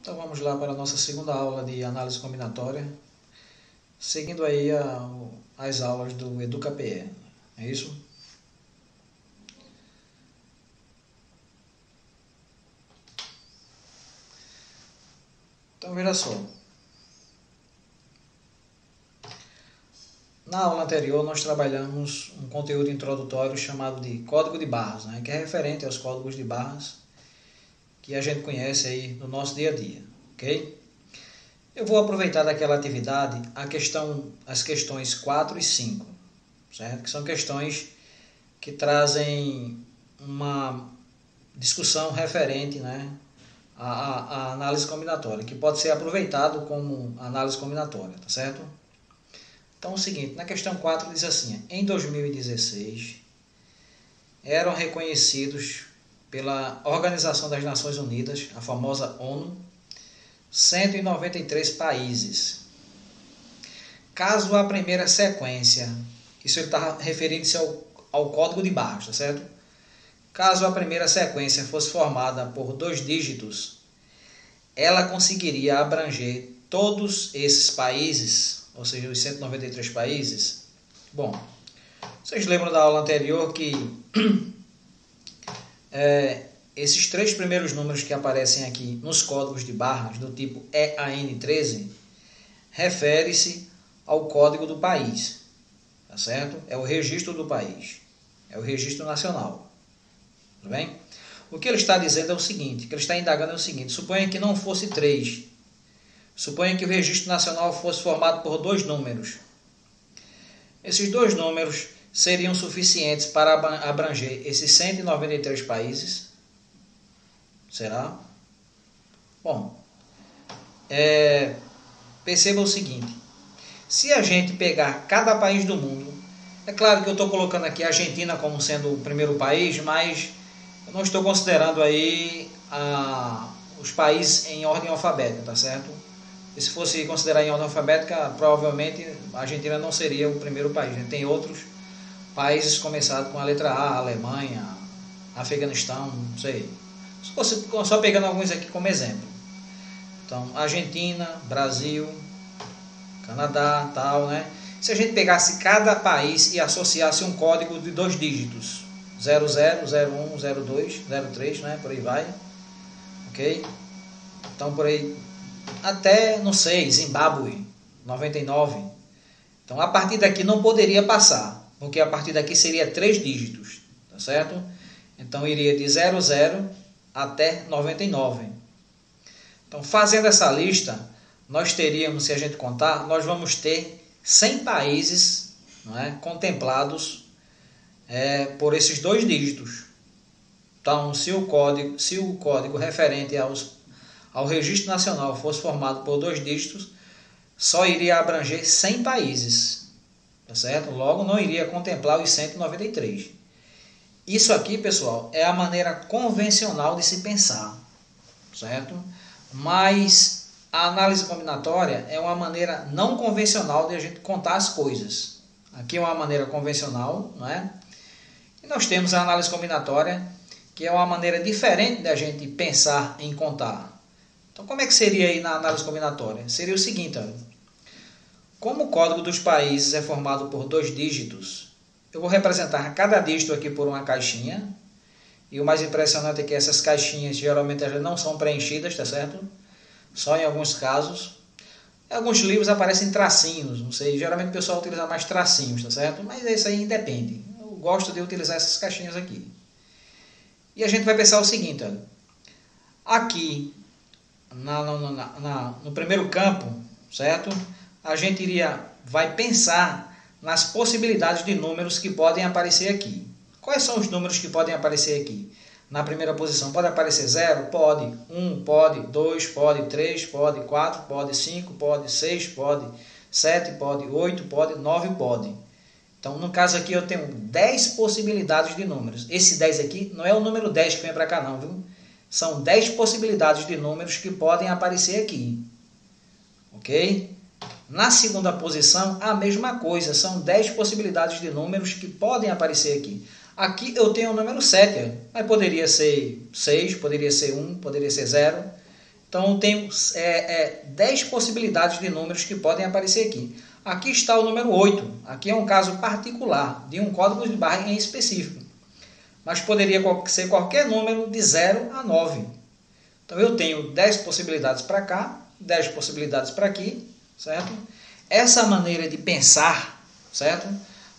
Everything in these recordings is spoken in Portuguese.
Então vamos lá para a nossa segunda aula de análise combinatória, seguindo aí as aulas do EducaPE, é isso? Então veja só, na aula anterior nós trabalhamos um conteúdo introdutório chamado de código de barras, né, que é referente aos códigos de barras que a gente conhece aí no nosso dia a dia, ok? Eu vou aproveitar daquela atividade as questões 4 e 5, certo? Que são questões que trazem uma discussão referente, né, à análise combinatória, que pode ser aproveitado como análise combinatória, tá certo? Então é o seguinte, na questão 4 diz assim: em 2016 eram reconhecidos pela Organização das Nações Unidas, a famosa ONU, 193 países. Caso a primeira sequência, isso ele está referindo-se ao código de barras, tá certo? Caso a primeira sequência fosse formada por 2 dígitos, ela conseguiria abranger todos esses países, ou seja, os 193 países. Bom, vocês lembram da aula anterior que esses 3 primeiros números que aparecem aqui nos códigos de barras, do tipo EAN13, refere-se ao código do país, tá certo? É o registro do país, é o registro nacional, tudo bem? O que ele está dizendo é o seguinte, o que ele está indagando é o seguinte: suponha que não fosse 3, suponha que o registro nacional fosse formado por 2 números. Esses 2 números seriam suficientes para abranger esses 193 países? Será? Bom, perceba o seguinte: se a gente pegar cada país do mundo, é claro que eu estou colocando aqui a Argentina como sendo o primeiro país, mas eu não estou considerando aí os países em ordem alfabética, tá certo? E se fosse considerar em ordem alfabética, provavelmente a Argentina não seria o primeiro país, né? Tem outros países começados com a letra A, Alemanha, Afeganistão, não sei. Só pegando alguns aqui como exemplo. Então, Argentina, Brasil, Canadá, tal, né? Se a gente pegasse cada país e associasse um código de 2 dígitos, 00, 01, 02, 03, né? Por aí vai, ok? Então, por aí, até, não sei, Zimbábue, 99. Então, a partir daqui não poderia passar, porque a partir daqui seria 3 dígitos, tá certo? Então, iria de 00 até 99. Então, fazendo essa lista, nós teríamos, se a gente contar, nós vamos ter 100 países, não é, contemplados por esses 2 dígitos. Então, se o código referente ao registro nacional fosse formado por 2 dígitos, só iria abranger 100 países, tá certo? Logo, não iria contemplar os 193. Isso aqui, pessoal, é a maneira convencional de se pensar, certo? Mas a análise combinatória é uma maneira não convencional de a gente contar as coisas. Aqui é uma maneira convencional, não é? E nós temos a análise combinatória, que é uma maneira diferente de a gente pensar em contar. Então, como é que seria aí na análise combinatória? Seria o seguinte, olha, como o código dos países é formado por 2 dígitos, eu vou representar cada dígito aqui por uma caixinha. E o mais impressionante é que essas caixinhas geralmente elas não são preenchidas, tá certo? Só em alguns casos. Em alguns livros aparecem tracinhos, não sei, geralmente o pessoal utiliza mais tracinhos, tá certo? Mas isso aí independe. Eu gosto de utilizar essas caixinhas aqui. E a gente vai pensar o seguinte, olha, aqui no primeiro campo, certo? A gente vai pensar nas possibilidades de números que podem aparecer aqui. Quais são os números que podem aparecer aqui? Na primeira posição, pode aparecer 0? Pode. 1, pode. 2, pode. 3, pode. 4, pode. 5, pode. 6, pode. 7, pode. 8, pode. 9, pode. Então, no caso aqui, eu tenho 10 possibilidades de números. Esse 10 aqui não é o número 10 que vem para cá, não, viu? São 10 possibilidades de números que podem aparecer aqui. Ok? Na segunda posição, a mesma coisa. São 10 possibilidades de números que podem aparecer aqui. Aqui eu tenho o número 7, mas poderia ser 6, poderia ser 1, poderia ser 0. Então eu tenho 10 possibilidades de números que podem aparecer aqui. Aqui está o número 8. Aqui é um caso particular de um código de barra em específico. Mas poderia ser qualquer número de 0 a 9. Então eu tenho 10 possibilidades para cá, 10 possibilidades para aqui, certo? Essa maneira de pensar, certo?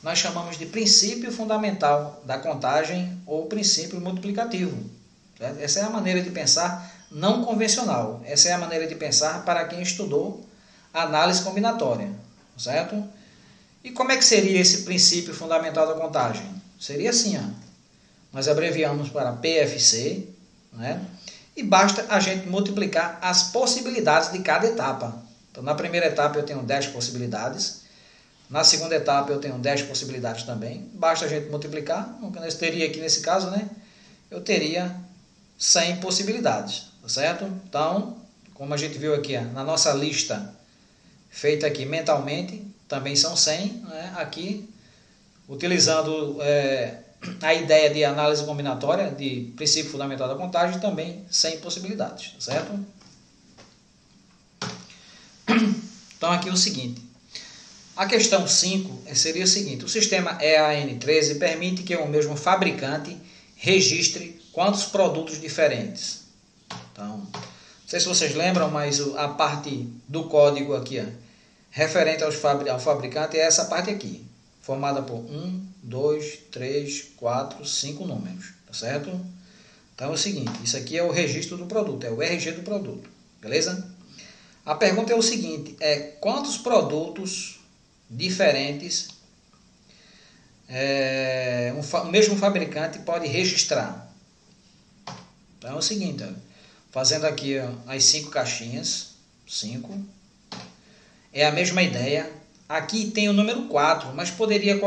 Nós chamamos de princípio fundamental da contagem ou princípio multiplicativo. Certo? Essa é a maneira de pensar não convencional. Essa é a maneira de pensar para quem estudou análise combinatória, certo? E como é que seria esse princípio fundamental da contagem? Seria assim, ó. Nós abreviamos para PFC, né? E basta a gente multiplicar as possibilidades de cada etapa. Então, na primeira etapa eu tenho 10 possibilidades, na segunda etapa eu tenho 10 possibilidades também. Basta a gente multiplicar, o que nós teria aqui nesse caso, né? Eu teria 100 possibilidades, tá certo? Então, como a gente viu aqui, ó, na nossa lista feita aqui mentalmente, também são 100, né? Aqui, utilizando a ideia de análise combinatória, de princípio fundamental da contagem, também 100 possibilidades, tá certo? Então aqui é o seguinte, a questão 5 seria o seguinte, o sistema EAN13 permite que o mesmo fabricante registre quantos produtos diferentes. Então, não sei se vocês lembram, mas a parte do código aqui, ó, referente ao fabricante, é essa parte aqui, formada por 1, 2, 3, 4, 5 números, tá certo? Então é o seguinte, isso aqui é o registro do produto, é o RG do produto, beleza? A pergunta é o seguinte, quantos produtos diferentes o mesmo fabricante pode registrar? Então é o seguinte, ó, fazendo aqui, ó, as 5 caixinhas, 5, é a mesma ideia. Aqui tem o número 4, mas poderia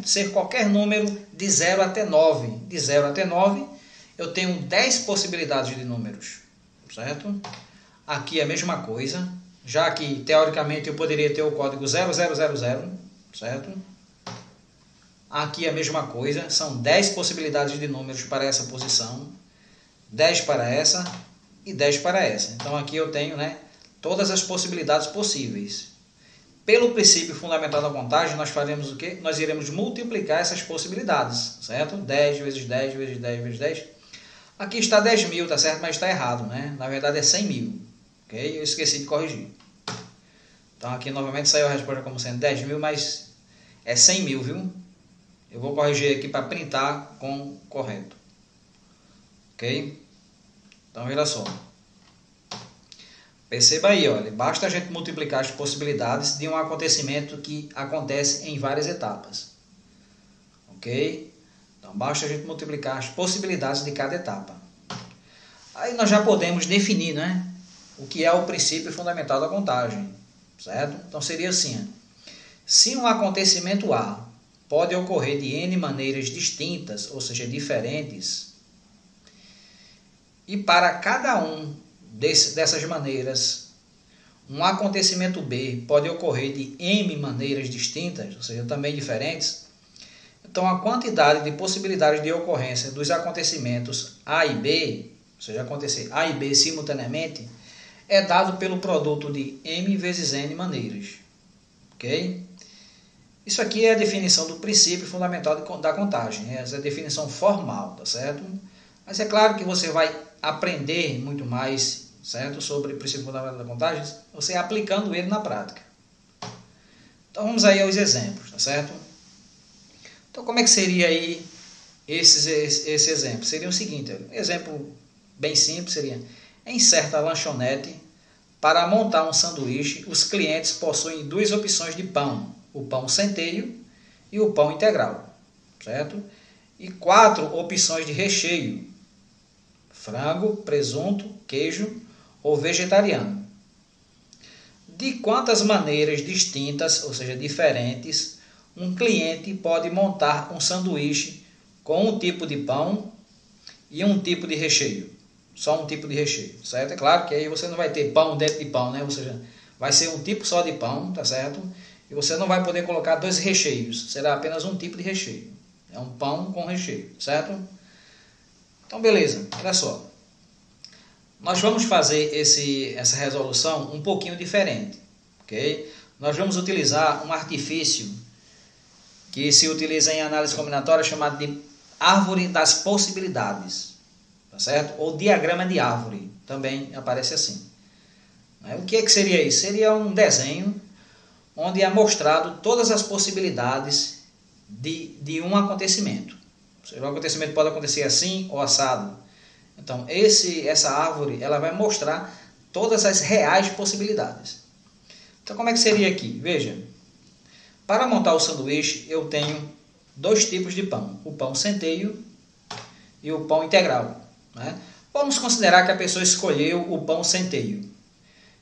ser qualquer número de 0 até 9. De 0 até 9, eu tenho 10 possibilidades de números, certo? Aqui é a mesma coisa, já que teoricamente eu poderia ter o código 0000, certo? Aqui é a mesma coisa, são 10 possibilidades de números para essa posição, 10 para essa e 10 para essa. Então aqui eu tenho, né, todas as possibilidades possíveis. Pelo princípio fundamental da contagem, nós faremos o quê? Nós iremos multiplicar essas possibilidades, certo? 10 vezes 10 vezes 10 vezes 10. Aqui está 10.000, tá certo? Mas está errado, né? Na verdade é 100.000, ok? Eu esqueci de corrigir. Então aqui novamente saiu a resposta como sendo 10.000, mas é 100.000, viu? Eu vou corrigir aqui para printar com correto, ok? Então veja só. Perceba aí, olha, basta a gente multiplicar as possibilidades de um acontecimento que acontece em várias etapas. Ok? Então basta a gente multiplicar as possibilidades de cada etapa. Aí nós já podemos definir, né, o que é o princípio fundamental da contagem, certo? Então seria assim, se um acontecimento A pode ocorrer de N maneiras distintas, ou seja, diferentes, e para cada um dessas maneiras, um acontecimento B pode ocorrer de M maneiras distintas, ou seja, também diferentes, então a quantidade de possibilidades de ocorrência dos acontecimentos A e B, ou seja, acontecer A e B simultaneamente, é dado pelo produto de M vezes N maneiras. Ok? Isso aqui é a definição do princípio fundamental da contagem, essa é a definição formal, tá certo? Mas é claro que você vai aprender muito mais, certo, sobre o princípio fundamental da contagem, você aplicando ele na prática. Então vamos aí aos exemplos, tá certo? Então como é que seria aí esse exemplo? Seria o seguinte, um exemplo bem simples seria, em certa lanchonete, para montar um sanduíche, os clientes possuem 2 opções de pão, o pão centeio e o pão integral, certo? E 4 opções de recheio, frango, presunto, queijo ou vegetariano. De quantas maneiras distintas, ou seja, diferentes, um cliente pode montar um sanduíche com um tipo de pão e um tipo de recheio? Só um tipo de recheio, certo? É claro que aí você não vai ter pão dentro de pão, né? Ou seja, vai ser um tipo só de pão, tá certo? E você não vai poder colocar 2 recheios, será apenas um tipo de recheio. É um pão com recheio, certo? Então, beleza, olha só. Nós vamos fazer essa resolução um pouquinho diferente, ok? Nós vamos utilizar um artifício que se utiliza em análise combinatória chamado de árvore das possibilidades, tá certo? Ou diagrama de árvore, também aparece assim. O que seria isso? Seria um desenho onde é mostrado todas as possibilidades de um acontecimento. Ou seja, o acontecimento pode acontecer assim ou assado. Então, essa árvore ela vai mostrar todas as reais possibilidades. Então, como é que seria aqui? Veja, para montar o sanduíche, eu tenho dois tipos de pão. O pão centeio e o pão integral. Vamos considerar que a pessoa escolheu o pão centeio.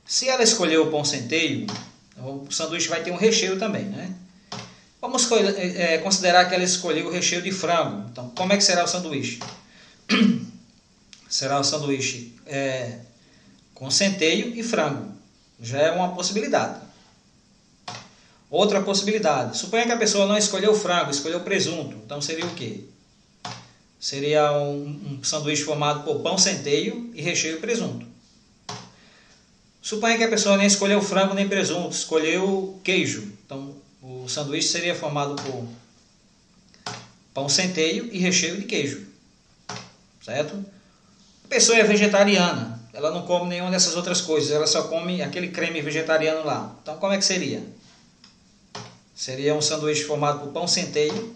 Se ela escolheu o pão centeio, o sanduíche vai ter um recheio também, Vamos considerar que ela escolheu o recheio de frango. Então, como é que será o sanduíche? Será o sanduíche com centeio e frango. Já é uma possibilidade. Outra possibilidade. Suponha que a pessoa não escolheu frango, escolheu presunto. Então, seria o quê? Seria um sanduíche formado por pão centeio e recheio de presunto. Suponha que a pessoa nem escolheu frango nem presunto, escolheu queijo. Então, o sanduíche seria formado por pão centeio e recheio de queijo. Certo? A pessoa é vegetariana, ela não come nenhuma dessas outras coisas, ela só come aquele creme vegetariano lá. Então, como é que seria? Seria um sanduíche formado por pão centeio,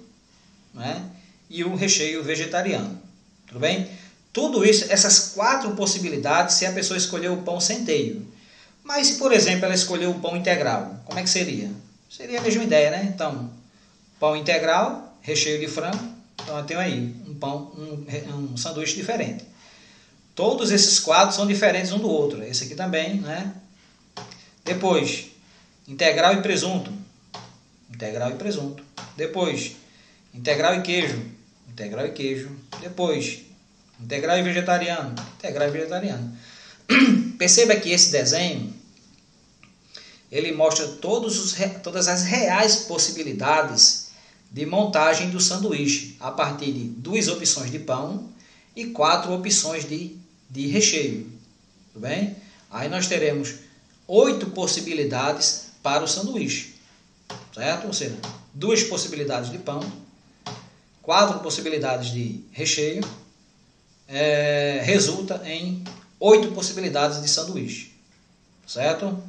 e um recheio vegetariano. Tudo bem? Tudo isso, essas 4 possibilidades, se a pessoa escolheu o pão centeio. Mas se, por exemplo, ela escolheu o pão integral, como é que seria? Seria a mesma ideia, Então, pão integral, recheio de frango. Então, eu tenho aí um sanduíche diferente. Todos esses 4 são diferentes um do outro. Esse aqui também, Depois, integral e presunto. Integral e presunto. Depois, integral e queijo. Integral e queijo. Depois, integral e vegetariano. Integral e vegetariano. Perceba que esse desenho, ele mostra todas as reais possibilidades de montagem do sanduíche, a partir de 2 opções de pão e 4 opções de recheio. Tudo bem? Aí nós teremos 8 possibilidades para o sanduíche. Certo? Ou seja, 2 possibilidades de pão, 4 possibilidades de recheio, resulta em 8 possibilidades de sanduíche. Certo?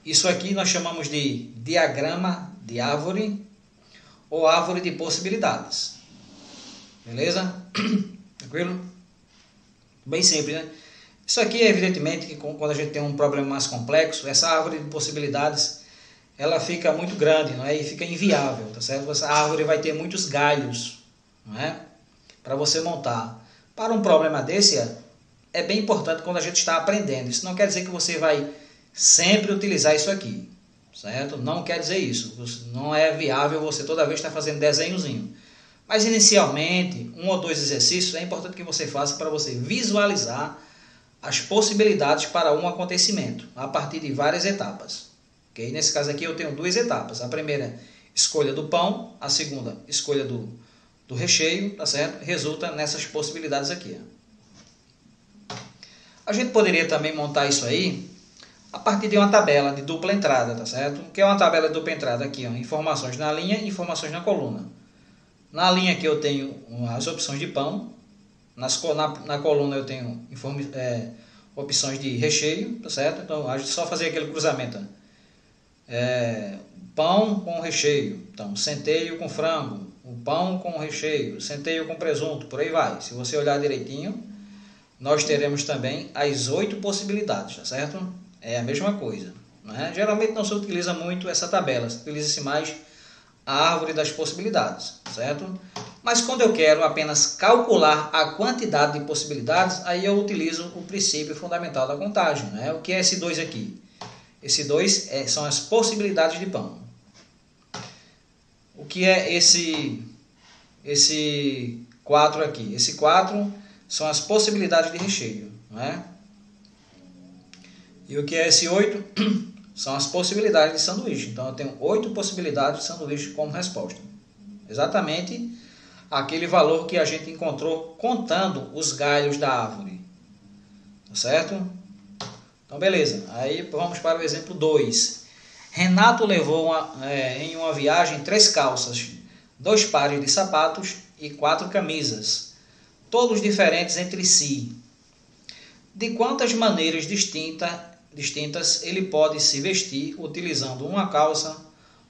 Isso aqui nós chamamos de diagrama de árvore ou árvore de possibilidades. Beleza? Tranquilo? Bem simples, Isso aqui, evidentemente, que quando a gente tem um problema mais complexo, essa árvore de possibilidades, ela fica muito grande, E fica inviável, tá certo? Essa árvore vai ter muitos galhos, Para você montar. Para um problema desse, é bem importante quando a gente está aprendendo. Isso não quer dizer que você vai sempre utilizar isso aqui, certo? Não quer dizer isso. Não é viável você toda vez estar fazendo desenhozinho. Mas inicialmente, 1 ou 2 exercícios é importante que você faça para você visualizar as possibilidades para um acontecimento, a partir de várias etapas. Okay? Nesse caso aqui eu tenho 2 etapas. A primeira, escolha do pão. A segunda, escolha do recheio, tá certo? Resulta nessas possibilidades aqui. A gente poderia também montar isso aí a partir de uma tabela de dupla entrada, tá certo? O que é uma tabela de dupla entrada aqui? Informações na linha e informações na coluna. Na linha aqui eu tenho as opções de pão. Na coluna eu tenho opções de recheio, tá certo? Então a gente só fazer aquele cruzamento. Pão com recheio. Então, centeio com frango. O pão com recheio. Centeio com presunto. Por aí vai. Se você olhar direitinho, nós teremos também as 8 possibilidades, tá certo? É a mesma coisa. Geralmente não se utiliza muito essa tabela. Utiliza-se mais a árvore das possibilidades, certo? Mas quando eu quero apenas calcular a quantidade de possibilidades, aí eu utilizo o princípio fundamental da contagem. O que é esse 2 aqui? Esse 2 são as possibilidades de pão. O que é esse 4 aqui? Esse 4 são as possibilidades de recheio. E o que é esse 8? São as possibilidades de sanduíche. Então eu tenho 8 possibilidades de sanduíche como resposta. Exatamente aquele valor que a gente encontrou contando os galhos da árvore. tá certo? Então, beleza. Aí vamos para o exemplo 2. Renato levou em uma viagem 3 calças, 2 pares de sapatos e 4 camisas, todos diferentes entre si. De quantas maneiras distintas ele pode se vestir utilizando uma calça,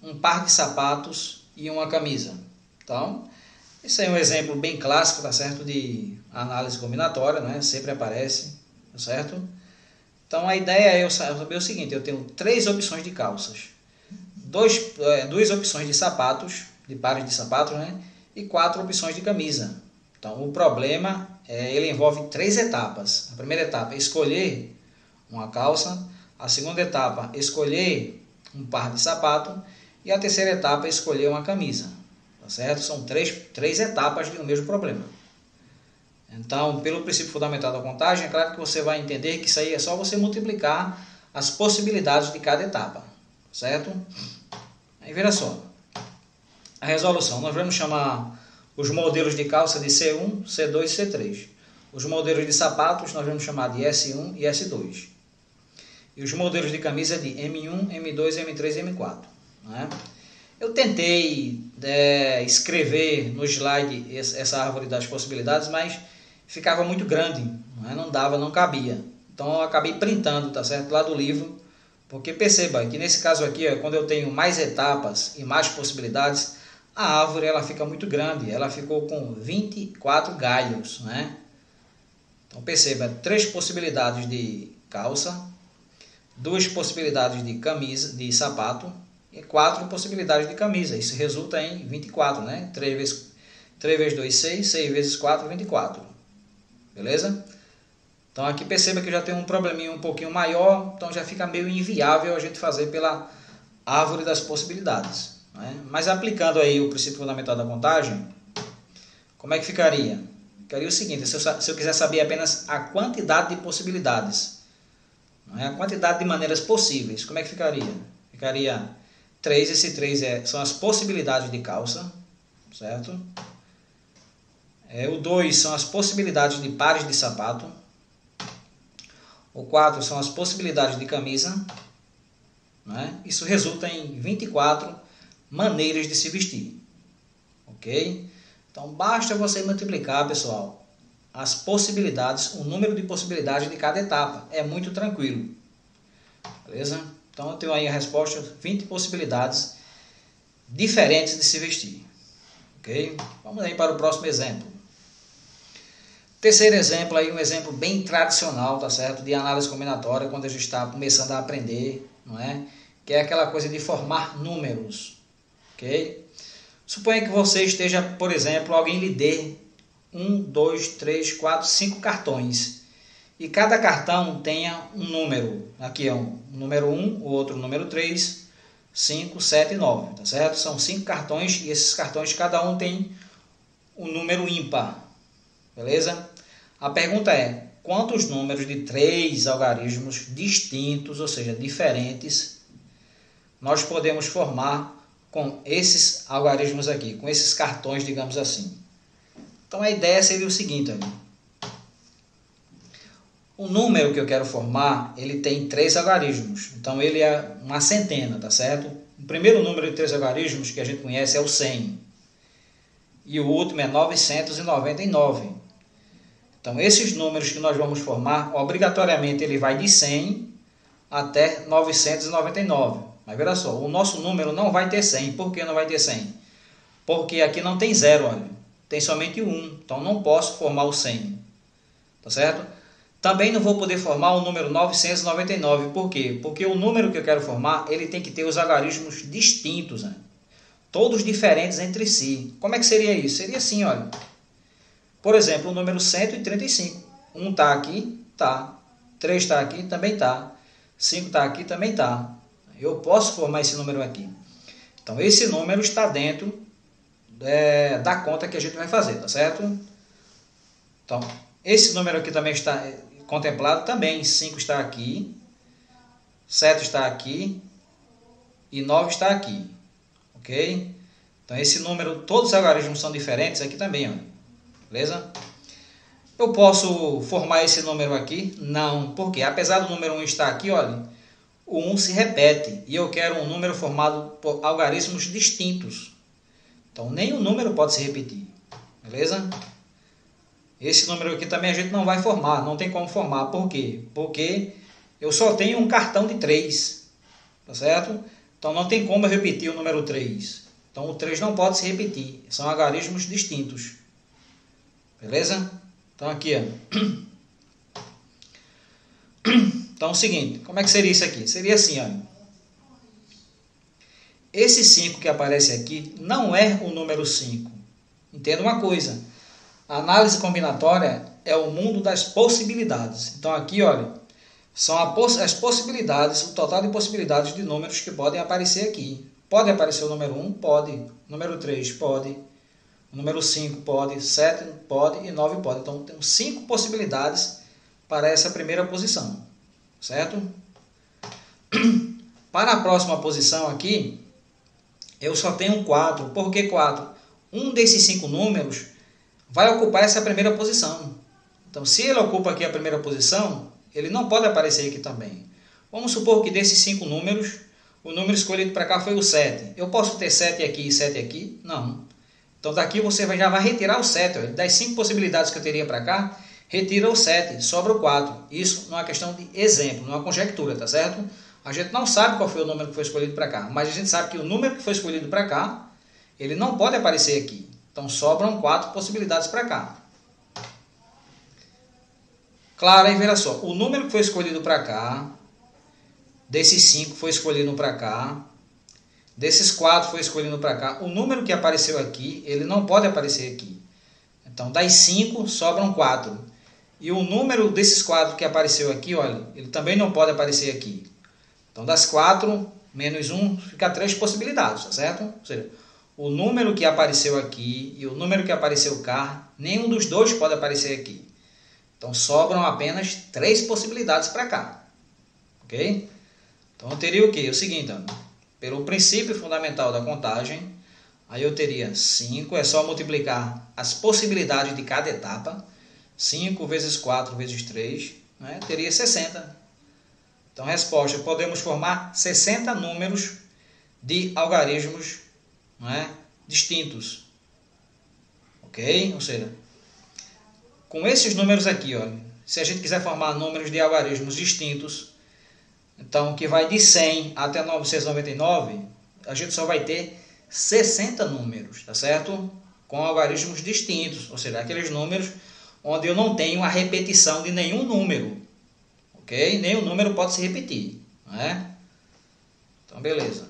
um par de sapatos e uma camisa? Então, esse é um exemplo bem clássico, tá certo? De análise combinatória, né? Sempre aparece, tá certo? Então a ideia é eu saber o seguinte: eu tenho 3 opções de calças, 2 opções de sapatos, de pares de sapatos, né? E 4 opções de camisa. Então o problema ele envolve 3 etapas. A primeira etapa é escolher uma calça, a segunda etapa é escolher um par de sapato e a terceira etapa é escolher uma camisa, tá certo? São três etapas do mesmo problema. Então, pelo princípio fundamental da contagem, é claro que você vai entender que isso aí é só você multiplicar as possibilidades de cada etapa, certo? Aí veja só, a resolução, nós vamos chamar os modelos de calça de C1, C2 e C3. Os modelos de sapatos nós vamos chamar de S1 e S2. E os modelos de camisa de M1, M2, M3 e M4. Né? Eu tentei escrever no slide essa árvore das possibilidades, mas ficava muito grande, não dava, não cabia. Então eu acabei printando, tá certo, lá do livro, porque perceba que nesse caso aqui, quando eu tenho mais etapas e mais possibilidades, a árvore ela fica muito grande, ela ficou com 24 galhos, né? Então perceba, 3 possibilidades de calça, 2 possibilidades de camisa, de sapato e 4 possibilidades de camisa. Isso resulta em 24, né? 3 vezes 2, 6, 6 vezes 4, 24. Beleza? Então aqui perceba que já tem um probleminha um pouquinho maior, então já fica meio inviável a gente fazer pela árvore das possibilidades. Né? Mas aplicando aí o princípio fundamental da contagem, como é que ficaria? Ficaria o seguinte: se eu quiser saber apenas a quantidade de possibilidades, a quantidade de maneiras possíveis, como é que ficaria? Ficaria 3, esse 3 são as possibilidades de calça, certo? O 2 são as possibilidades de pares de sapato. O 4 são as possibilidades de camisa. Né? Isso resulta em 24 maneiras de se vestir. Ok? Então basta você multiplicar, pessoal, as possibilidades, o número de possibilidades de cada etapa. É muito tranquilo. Beleza? Então eu tenho aí a resposta: 20 possibilidades diferentes de se vestir. Ok? Vamos aí para o próximo exemplo. Terceiro exemplo aí, um exemplo bem tradicional, tá certo? De análise combinatória, quando a gente está começando a aprender, não é? Que é aquela coisa de formar números, ok? Suponha que você esteja, por exemplo, alguém lhe dê 1, 2, 3, 4, 5 cartões e cada cartão tenha um número. Aqui é um número 1, o outro número 3, 5, 7 e 9, tá certo? São 5 cartões e esses cartões cada um tem um número ímpar. Beleza? A pergunta é: quantos números de 3 algarismos distintos, ou seja, diferentes, nós podemos formar com esses algarismos aqui, com esses cartões, digamos assim? Então a ideia seria o seguinte: o número que eu quero formar, ele tem 3 algarismos. Então ele é uma centena, tá certo? O primeiro número de 3 algarismos que a gente conhece é o 100. E o último é 999. Então, esses números que nós vamos formar, obrigatoriamente ele vai de 100 até 999. Mas veja só, o nosso número não vai ter 100. Por que não vai ter 100? Porque aqui não tem 0, olha. Tem somente 1. Então, não posso formar o 100. Tá certo? Também não vou poder formar o número 999. Por quê? Porque o número que eu quero formar, ele tem que ter os algarismos distintos, né? Todos diferentes entre si. Como é que seria isso? Seria assim, olha. Por exemplo, o número 135. 1 está aqui, tá. 3 está aqui, também tá. 5 está aqui, também tá. Eu posso formar esse número aqui. Então, esse número está dentro da conta que a gente vai fazer, tá certo? Então, esse número aqui também está contemplado também. 5 está aqui, 7 está aqui e 9 está aqui. Ok? Então, esse número, todos os algarismos são diferentes aqui também, ó. Beleza? Eu posso formar esse número aqui? Não, porque apesar do número 1 estar aqui, olha, o 1 se repete e eu quero um número formado por algarismos distintos. Então, nenhum número pode se repetir, beleza? Esse número aqui também a gente não vai formar, não tem como formar. Por quê? Porque eu só tenho um cartão de 3, tá certo? Então, não tem como eu repetir o número 3. Então, o 3 não pode se repetir, são algarismos distintos, beleza? Então, aqui, ó. Então, é o seguinte, como é que seria isso aqui? Seria assim, olha. Esse 5 que aparece aqui não é o número 5. Entenda uma coisa. A análise combinatória é o mundo das possibilidades. Então, aqui, olha, são as possibilidades, o total de possibilidades de números que podem aparecer aqui. Pode aparecer o número 1? Pode. O número 3? Pode. O número 5 pode, 7 pode e 9 pode. Então, temos 5 possibilidades para essa primeira posição, certo? Para a próxima posição aqui, eu só tenho 4. Por que 4? Um desses 5 números vai ocupar essa primeira posição. Então, se ele ocupa aqui a primeira posição, ele não pode aparecer aqui também. Vamos supor que desses 5 números, o número escolhido para cá foi o 7. Eu posso ter 7 aqui e 7 aqui? Não. Então, daqui você já vai retirar o 7. Ó. Das 5 possibilidades que eu teria para cá, retira o 7, sobra o 4. Isso não é questão de exemplo, não é conjectura, tá certo? A gente não sabe qual foi o número que foi escolhido para cá, mas a gente sabe que o número que foi escolhido para cá, ele não pode aparecer aqui. Então, sobram 4 possibilidades para cá. Claro, aí veja só, o número que foi escolhido para cá, desses 5 foi escolhido para cá, desses 4 foi escolhido para cá, o número que apareceu aqui, ele não pode aparecer aqui. Então, das 5, sobram 4. E o número desses 4 que apareceu aqui, olha, ele também não pode aparecer aqui. Então, das 4, menos 1, fica 3 possibilidades, tá certo? Ou seja, o número que apareceu aqui e o número que apareceu cá, nenhum dos dois pode aparecer aqui. Então, sobram apenas 3 possibilidades para cá. Ok? Então, eu teria o quê? O seguinte, ó, pelo princípio fundamental da contagem, aí eu teria 5, é só multiplicar as possibilidades de cada etapa. 5 vezes 4 vezes 3, né? Teria 60. Então, resposta, podemos formar 60 números de algarismos, né, distintos. Ok? Ou seja, com esses números aqui, ó, se a gente quiser formar números de algarismos distintos, então, que vai de 100 até 999, a gente só vai ter 60 números, tá certo? Com algarismos distintos, ou seja, aqueles números onde eu não tenho a repetição de nenhum número, ok? Nenhum número pode se repetir, não é? Então, beleza.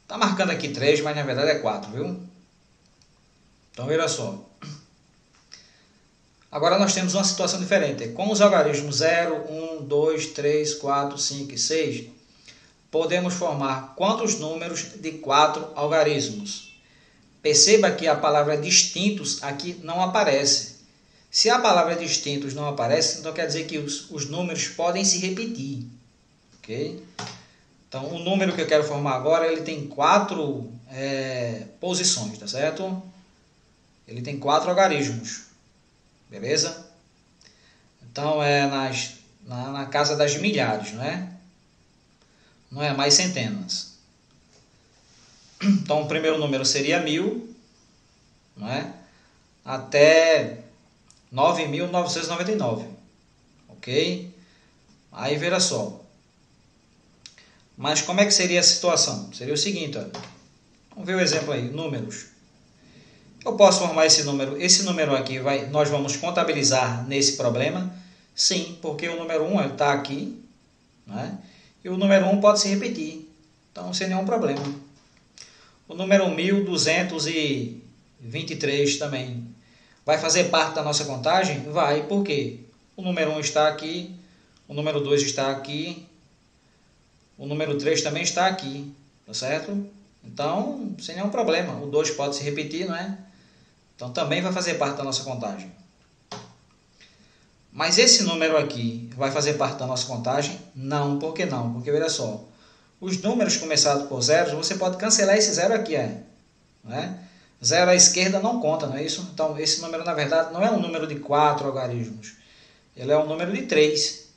Tá marcando aqui 3, mas na verdade é 4, viu? Então, veja só. Agora nós temos uma situação diferente. Com os algarismos 0, 1, 2, 3, 4, 5 e 6, podemos formar quantos números de 4 algarismos? Perceba que a palavra distintos aqui não aparece. Se a palavra distintos não aparece, então quer dizer que os números podem se repetir. Ok? Então, o número que eu quero formar agora, ele tem 4 posições, tá certo? Ele tem 4 algarismos. Beleza? Então, é na casa das milhares, não é? Não é mais centenas. Então, o primeiro número seria 1000, não é? Até 9.999, ok? Aí, veja só. Mas como é que seria a situação? Seria o seguinte, olha. Vamos ver o exemplo aí, números. Eu posso formar esse número aqui, nós vamos contabilizar nesse problema? Sim, porque o número 1 está aqui, né? E o número 1 pode se repetir, então sem nenhum problema. O número 1223 também vai fazer parte da nossa contagem? Vai, por quê? O número 1 está aqui, o número 2 está aqui, o número 3 também está aqui, tá certo? Então, sem nenhum problema, o 2 pode se repetir, não é? Então, também vai fazer parte da nossa contagem. Mas esse número aqui vai fazer parte da nossa contagem? Não, por que não? Porque, veja só, os números começados por zeros, você pode cancelar esse zero aqui, não é? 0 à esquerda não conta, não é isso? Então, esse número, na verdade, não é um número de 4 algarismos. Ele é um número de 3.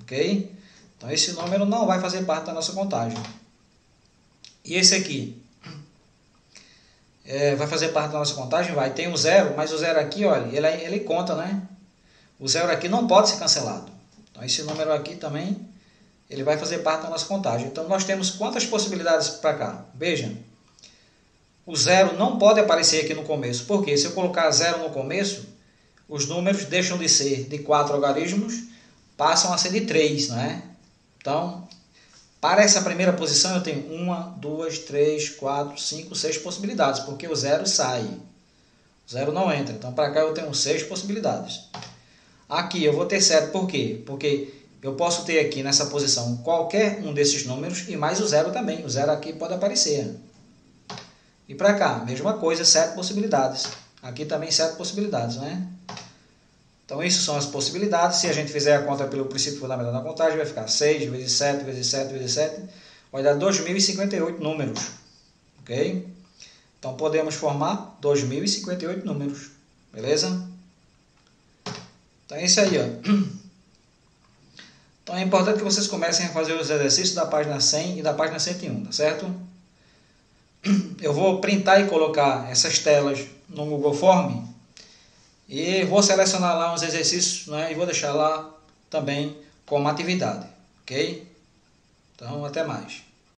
Ok? Então, esse número não vai fazer parte da nossa contagem. E esse aqui? Vai fazer parte da nossa contagem? Vai. Tem um 0, mas o 0 aqui, olha, ele conta, né? O 0 aqui não pode ser cancelado. Então, esse número aqui também, ele vai fazer parte da nossa contagem. Então, nós temos quantas possibilidades para cá? Veja. O 0 não pode aparecer aqui no começo. Por quê? Se eu colocar 0 no começo, os números deixam de ser de 4 algarismos, passam a ser de 3, não é? Então, para essa primeira posição eu tenho 1, 2, 3, 4, 5, 6 possibilidades, porque o 0 sai. O 0 não entra. Então, para cá eu tenho 6 possibilidades. Aqui eu vou ter 7, por quê? Porque eu posso ter aqui nessa posição qualquer um desses números e mais o 0 também. O 0 aqui pode aparecer. E para cá, mesma coisa, 7 possibilidades. Aqui também 7 possibilidades, né? Então, isso são as possibilidades. Se a gente fizer a conta pelo princípio fundamental da contagem, vai ficar 6 vezes 7 vezes 7 vezes 7. Vai dar 2058 números. Ok? Então, podemos formar 2058 números. Beleza? Então, é isso aí, ó. Então, é importante que vocês comecem a fazer os exercícios da página 100 e da página 101, tá certo? Eu vou printar e colocar essas telas no Google Form e vou selecionar lá uns exercícios, né, e vou deixar lá também como atividade, ok? Então, até mais.